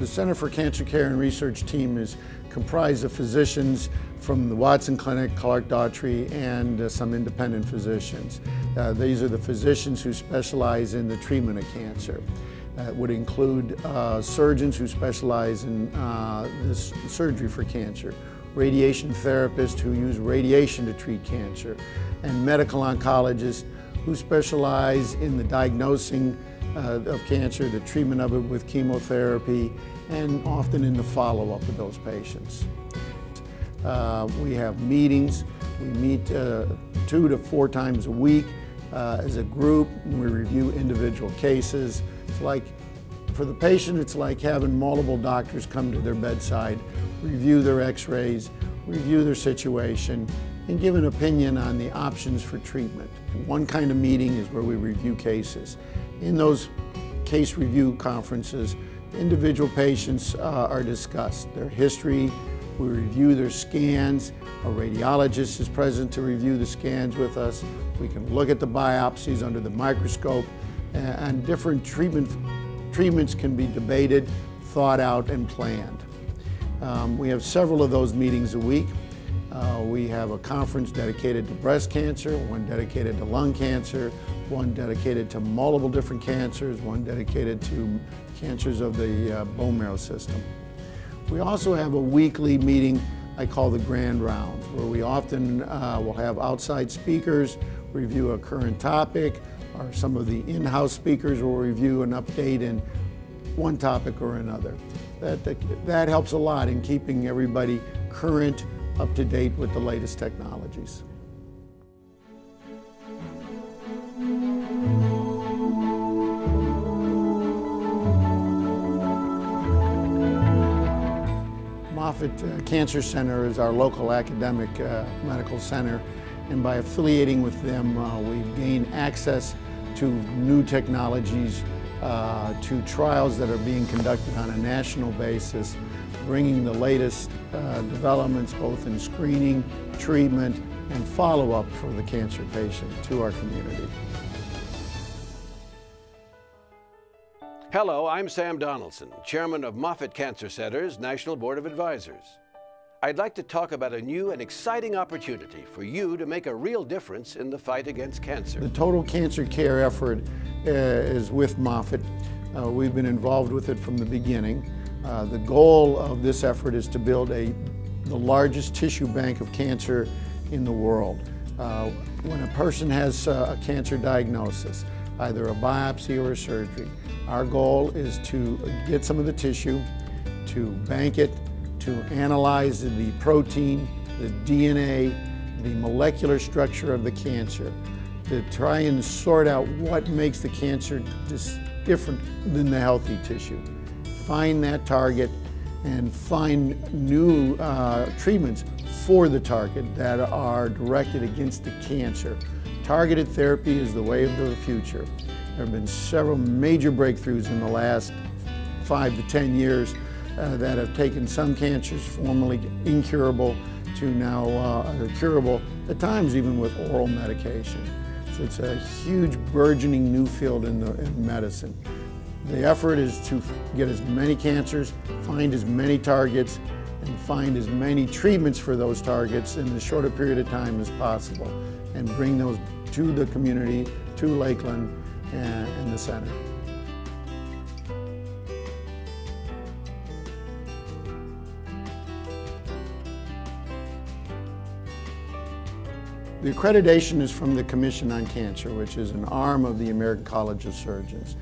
Center for Cancer Care and Research team is comprised of physicians from the Watson Clinic, Clark Daughtrey, and some independent physicians. These are the physicians who specialize in the treatment of cancer. It would include surgeons who specialize in this surgery for cancer, radiation therapists who use radiation to treat cancer, and medical oncologists who specialize in the diagnosing of cancer, the treatment of it with chemotherapy, and often in the follow-up of those patients. We have meetings. We meet 2 to 4 times a week as a group. We review individual cases. It's like, for the patient, it's like having multiple doctors come to their bedside, review their x-rays, review their situation, and give an opinion on the options for treatment. One kind of meeting is where we review cases. In those case review conferences, individual patients are discussed, their history. We review their scans. A radiologist is present to review the scans with us. We can look at the biopsies under the microscope, and different treatments can be debated, thought out, and planned. We have several of those meetings a week. We have a conference dedicated to breast cancer, one dedicated to lung cancer, one dedicated to multiple different cancers, one dedicated to cancers of the bone marrow system. We also have a weekly meeting I call the Grand Rounds, where we often will have outside speakers review a current topic, or some of the in-house speakers will review an update in one topic or another. That helps a lot in keeping everybody current, up to date with the latest technologies. Moffitt Cancer Center is our local academic medical center, and by affiliating with them, we gain access to new technologies, to trials that are being conducted on a national basis, bringing the latest developments both in screening, treatment, and follow-up for the cancer patient to our community. Hello, I'm Sam Donaldson, Chairman of Moffitt Cancer Center's National Board of Advisors. I'd like to talk about a new and exciting opportunity for you to make a real difference in the fight against cancer. The total cancer care effort is with Moffitt. We've been involved with it from the beginning. The goal of this effort is to build the largest tissue bank of cancer in the world. When a person has a cancer diagnosis, either a biopsy or a surgery, our goal is to get some of the tissue, to bank it, to analyze the protein, the DNA, the molecular structure of the cancer, to try and sort out what makes the cancer different than the healthy tissue. Find that target and find new treatments for the target that are directed against the cancer. Targeted therapy is the way of the future. There have been several major breakthroughs in the last 5 to 10 years that have taken some cancers formerly incurable to now curable, at times even with oral medication. So it's a huge burgeoning new field in medicine. The effort is to get as many cancers, find as many targets, and find as many treatments for those targets in as short a period of time as possible, and bring those to the community, to Lakeland, and the center. The accreditation is from the Commission on Cancer, which is an arm of the American College of Surgeons.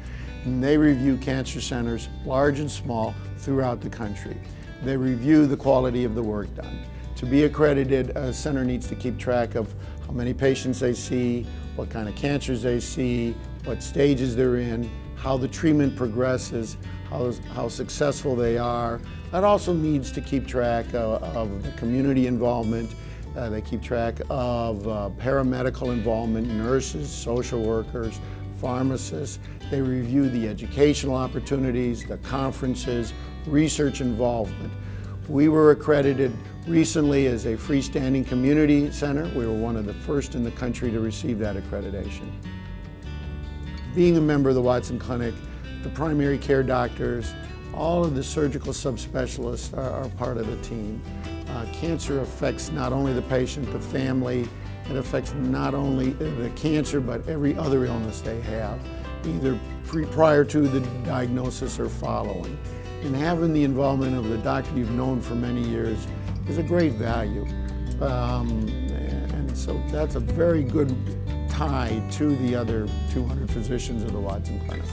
And they review cancer centers, large and small, throughout the country. They review the quality of the work done. To be accredited, a center needs to keep track of how many patients they see, what kind of cancers they see, what stages they're in, how the treatment progresses, how successful they are. That also needs to keep track of the community involvement. They keep track of paramedical involvement, nurses, social workers, pharmacists. They review the educational opportunities, the conferences, research involvement. We were accredited recently as a freestanding community center. We were one of the first in the country to receive that accreditation. Being a member of the Watson Clinic, the primary care doctors, All of the surgical subspecialists are part of the team. Cancer affects not only the patient, the family. It affects not only the cancer, but every other illness they have, either prior to the diagnosis or following. And having the involvement of the doctor you've known for many years is a great value. And so that's a very good tie to the other 200 physicians of the Watson Clinic.